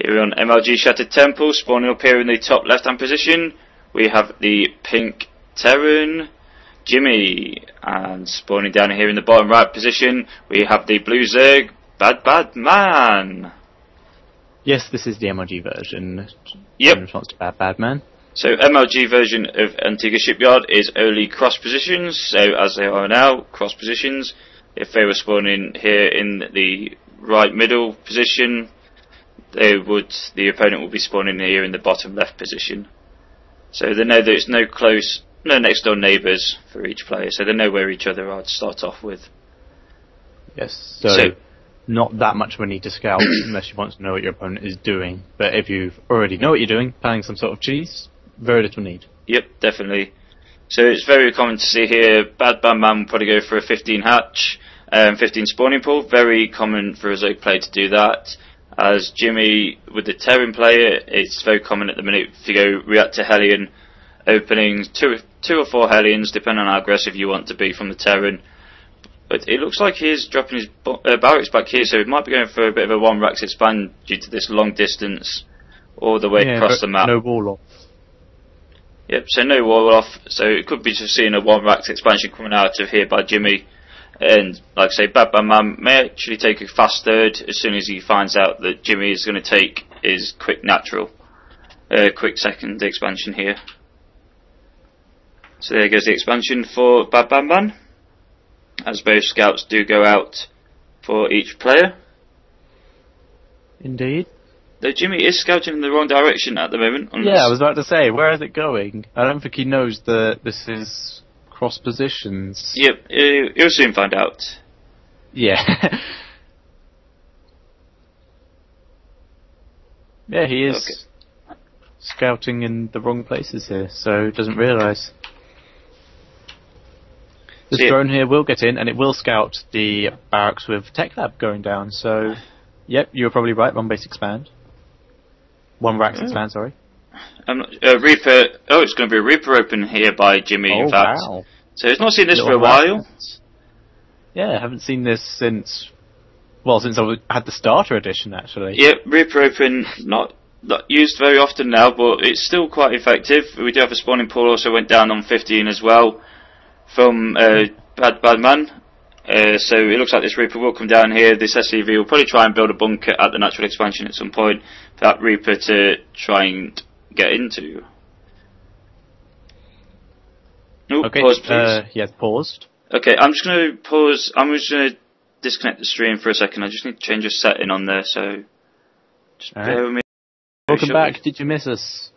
Here on MLG Shattered Temple, spawning up here in the top left hand position, we have the pink Terran, Jimmy, and spawning down here in the bottom right position, we have the blue Zerg, BADBADMAN. Yes, this is the MLG version. Yep. In response to BADBADMAN. So MLG version of Antigua Shipyard is only cross positions, so as they are now, cross positions. If they were spawning here in the right middle position, the opponent will be spawning here in the bottom left position. So they know there's no next door neighbours for each player, so they know where each other are to start off with. Yes, so not that much of a need to scout unless you want to know what your opponent is doing. But if you already know what you're doing, planning some sort of cheese, very little need. Yep, definitely. So it's very common to see here, BADBADMAN will probably go for a 15 hatch, 15 spawning pool. Very common for a Zerg player to do that. As Jimmy, with the Terran player, it's very common at the minute if you go react to Hellion openings, two or four Hellions, depending on how aggressive you want to be from the Terran. But it looks like he's dropping his barracks back here, so he might be going for a bit of a 1 racks expand due to this long distance all the way across the map. No wall off. Yep, so no wall off, so it could be just seeing a 1 racks expansion coming out of here by Jimmy. And like I say, BADBADMAN may actually take a fast third as soon as he finds out that Jimmy is going to take his quick second expansion here. So there goes the expansion for BADBADMAN, as both scouts do go out for each player. Indeed. Though Jimmy is scouting in the wrong direction at the moment. Yeah, I was about to say, where is it going? I don't think he knows that this is cross positions. Yep, you'll soon find out. Yeah. Yeah, he is scouting in the wrong places here, so doesn't realise. This drone here will get in, and it will scout the barracks with Tech Lab going down, so yep, you were probably right, 1 base expand. 1 racks expand, sorry. Reaper. Oh, it's going to be a Reaper open here by Jimmy. In fact, wow. So he's not seen this for a while. Yeah, I haven't seen this since I had the starter edition actually. Yeah, Reaper open not used very often now, but it's still quite effective. We do have a spawning pool also went down on 15 as well from BADBADMAN. So it looks like this Reaper will come down here. This SCV will probably try and build a bunker at the natural expansion at some point for that Reaper to try and get into. Ooh, okay, pause please. He has paused. Okay, I'm just going to pause. I'm just going to disconnect the stream for a second. I just need to change a setting on there, so just bear with me. Welcome back. Did you miss us?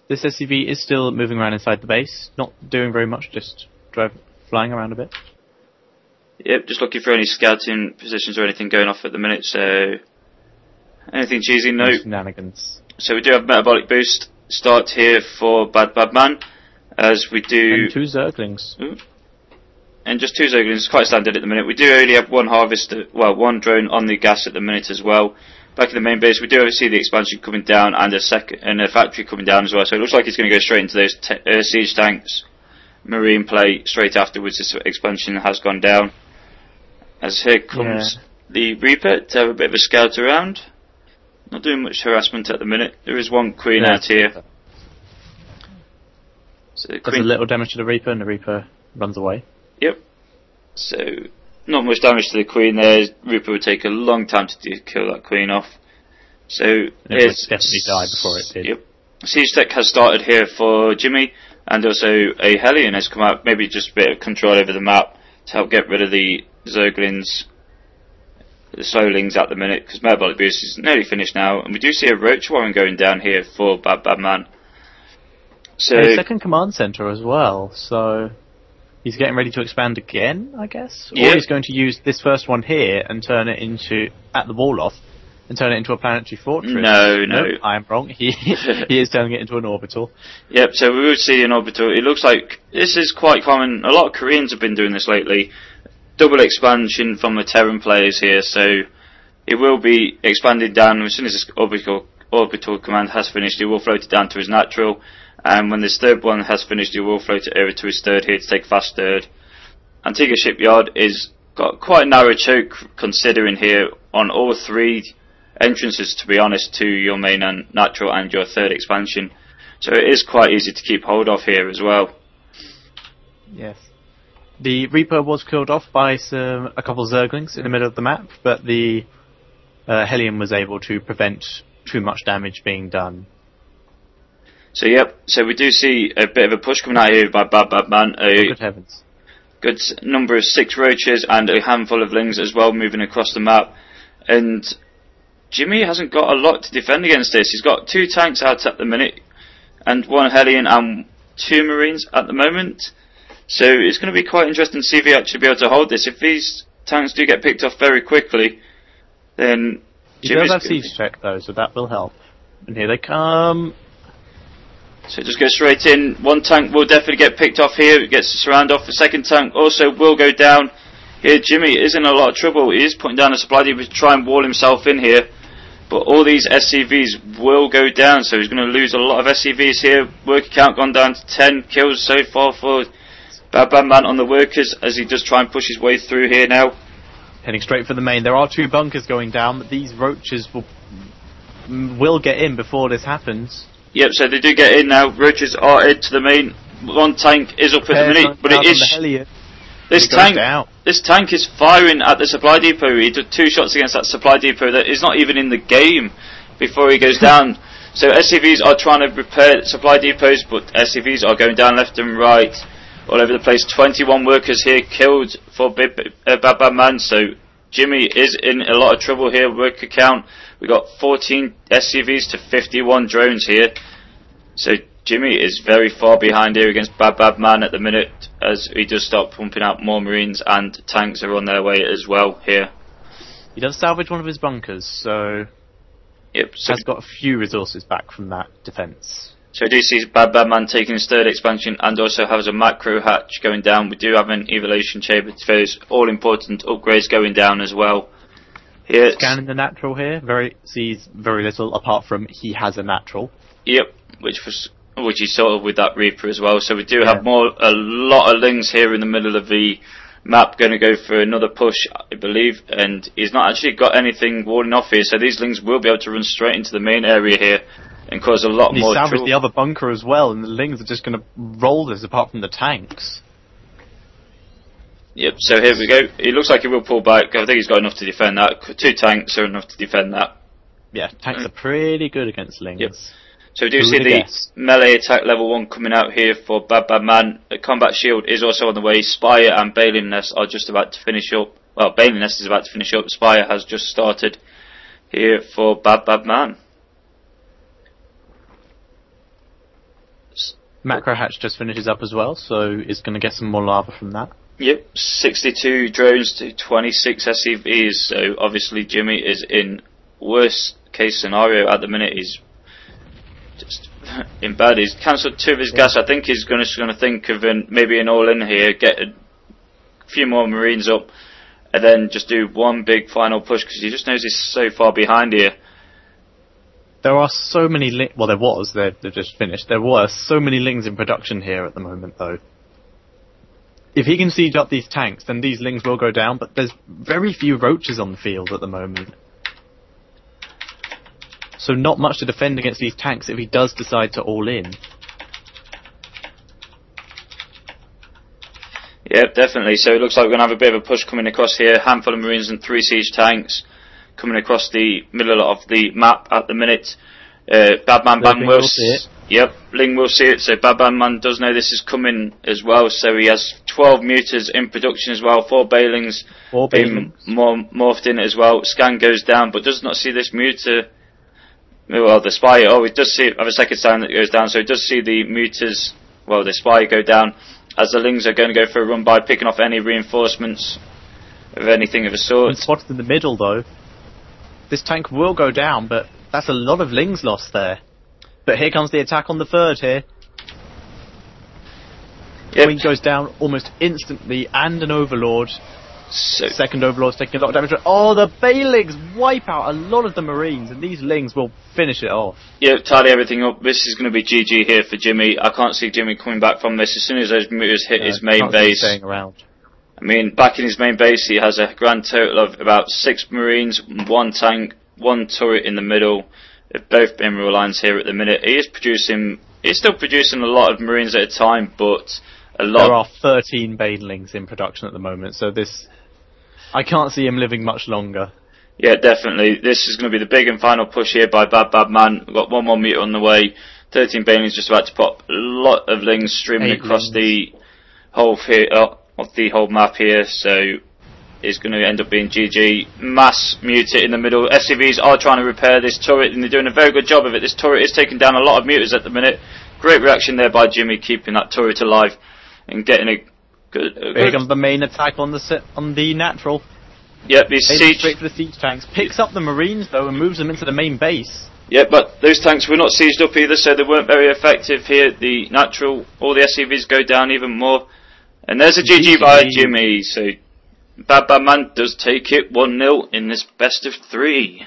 This SCV is still moving around inside the base, not doing very much, just flying around a bit. Yep, just looking for any scouting positions or anything going off at the minute, so anything cheesy? No. Shenanigans. So we do have metabolic boost start here for BADBADMAN, as we do. And 2 Zerglings. Ooh. And just 2 Zerglings, quite standard at the minute. We do only have 1 harvester, well, 1 drone on the gas at the minute as well. Back in the main base, we do see the expansion coming down and a factory coming down as well. So it looks like it's going to go straight into those siege tanks. Marine play straight afterwards. This expansion has gone down. As here comes the Reaper to have a bit of a scout around. Not doing much harassment at the minute. There is 1 queen out here. So Does a little damage to the Reaper, and the Reaper runs away. Yep. So not much damage to the queen there. Reaper would take a long time to kill that queen off. So it would definitely die before it did. Yep. Siege tech has started here for Jimmy, and also a Hellion has come out. Maybe just a bit of control over the map to help get rid of the Zerglings, the slowlings at the minute, because metabolic boost is nearly finished now, and we do see a Roach Warren going down here for BADBADMAN. So a second command center as well, so he's getting ready to expand again, I guess? Or he's going to use this first one here and turn it into, at the Wall-Off, and turn it into a planetary fortress. No. I am wrong. He is turning it into an orbital. Yep, so we will see an orbital. It looks like this is quite common. A lot of Koreans have been doing this lately. Double expansion from the Terran players here, so it will be expanded down. As soon as this orbital command has finished, it will float it down to his natural. And when this third one has finished, he will float it over to his third here to take fast third. Antigua Shipyard is got quite a narrow choke considering here on all 3 entrances, to be honest, to your main and natural and your third expansion. So it is quite easy to keep hold of here as well. Yes. The Reaper was killed off by a couple of Zerglings in the middle of the map, but the Hellion was able to prevent too much damage being done. So yep, so we do see a bit of a push coming out here by BADBADMAN. Good heavens. Good number of 6 roaches and a handful of lings as well moving across the map. And Jimmy hasn't got a lot to defend against this. He's got 2 tanks out at the minute, and 1 Hellion and 2 Marines at the moment. So it's going to be quite interesting to see if he actually be able to hold this. If these tanks do get picked off very quickly, then he does have siege check though, so that will help. And here they come. So just go straight in. 1 tank will definitely get picked off here. It gets surrounded off. The 2nd tank also will go down. Here Jimmy is in a lot of trouble. He is putting down a supply depot to try and wall himself in here. But all these SCVs will go down, so he's going to lose a lot of SCVs here. Worker count gone down to 10 kills so far for BADBADMAN on the workers as he does try and push his way through here now. Heading straight for the main. There are 2 bunkers going down, but these roaches will get in before this happens. Yep, so they do get in now. Roaches are into the main. 1 tank is up at the minute, but it is... This tank is firing at the supply depot. He did 2 shots against that supply depot that is not even in the game before he goes down. So SCVs are trying to repair supply depots, but SCVs are going down left and right, all over the place. 21 workers here killed for BADBADMAN. So Jimmy is in a lot of trouble here. Worker count, we got 14 SCVs to 51 drones here. So Jimmy is very far behind here against BADBADMAN at the minute, as he does start pumping out more Marines, and tanks are on their way as well here. He does salvage one of his bunkers, so yep, so has got a few resources back from that defence. So I do see BADBADMAN taking his 3rd expansion, and also has a macro hatch going down. We do have an evolution chamber for those all important upgrades going down as well. Here, scanning the natural here, sees very little apart from he has a natural. Yep, which is sort of with that Reaper as well. So we do have a lot of lings here in the middle of the map, going to go for another push, I believe, and he's not actually got anything walling off here, so these lings will be able to run straight into the main area here and cause a lot more trouble. He salvaged the other bunker as well, and the lings are just going to roll this apart from the tanks. Yep, so here we go. It looks like he will pull back. I think he's got enough to defend that. 2 tanks are enough to defend that. Yeah, tanks are pretty good against lings. Yep. So we do see the melee attack level 1 coming out here for BADBADMAN. The combat shield is also on the way. Spire and Baling Nest are just about to finish up. Well, Baling Nest is about to finish up. Spire has just started here for BADBADMAN. Macro hatch just finishes up as well, so it's going to get some more lava from that. Yep, 62 drones to 26 SCVs. So obviously Jimmy is in worst case scenario at the minute. He's just in bad. He's cancelled 2 of his gas. I think he's going to think of maybe an all-in here, get a few more Marines up, and then just do 1 big final push, because he just knows he's so far behind here. There are so many they've just finished. There were so many lings in production here at the moment, though. If he can siege up these tanks, then these lings will go down, but there's very few roaches on the field at the moment. So not much to defend against these tanks if he does decide to all in. Yep, definitely. So it looks like we're going to have a bit of a push coming across here. Handful of Marines and 3 siege tanks coming across the middle of the map at the minute. BADBADMAN will see it. Yep, Ling will see it. So BADBADMAN does know this is coming as well. So he has 12 muters in production as well. 4 Balings being morphed in as well. Scan goes down, but does not see this muter. Well, the Spire. Oh, we does see it. Have a second sound that goes down. So he does see the muters. Well, the Spire go down as the Lings are going to go for a run by, picking off any reinforcements of anything of a sort. Spotted in the middle though. This tank will go down, but that's a lot of Lings lost there. But here comes the attack on the 3rd here. Yep. Queen goes down almost instantly, and an Overlord. So 2nd Overlord's taking a lot of damage. Oh, the Balings wipe out a lot of the Marines, and these Lings will finish it off. Yep, tidy everything up. This is going to be GG here for Jimmy. I can't see Jimmy coming back from this. As soon as those muters hit his main base. Staying around. I mean, back in his main base, he has a grand total of about 6 Marines, 1 tank, one turret in the middll. They've both been lines here at the minute. He's still producing a lot of Marines at a time, but there are 13 Banelings in production at the moment, so I can't see him living much longer. Yeah, definitely. This is going to be the big and final push here by BADBADMAN. We've got 1 more meter on the way. 13 Banelings just about to pop. A lot of lings streaming across the whole map here, so it's going to end up being GG. Mass mutate in the middle. SCVs are trying to repair this turret, and they're doing a very good job of it. This turret is taking down a lot of muters at the minute. Great reaction there by Jimmeh, keeping that turret alive and getting a good. Here comes the main attack on the natural. Yep, these siege straight for the siege tanks. Picks up the Marines though and moves them into the main base. Yeah, but those tanks were not sieged up either, so they weren't very effective here. The natural, all the SCVs go down even more. And there's a GG by Jimmeh, so BADBADMAN does take it 1-0 in this best of 3.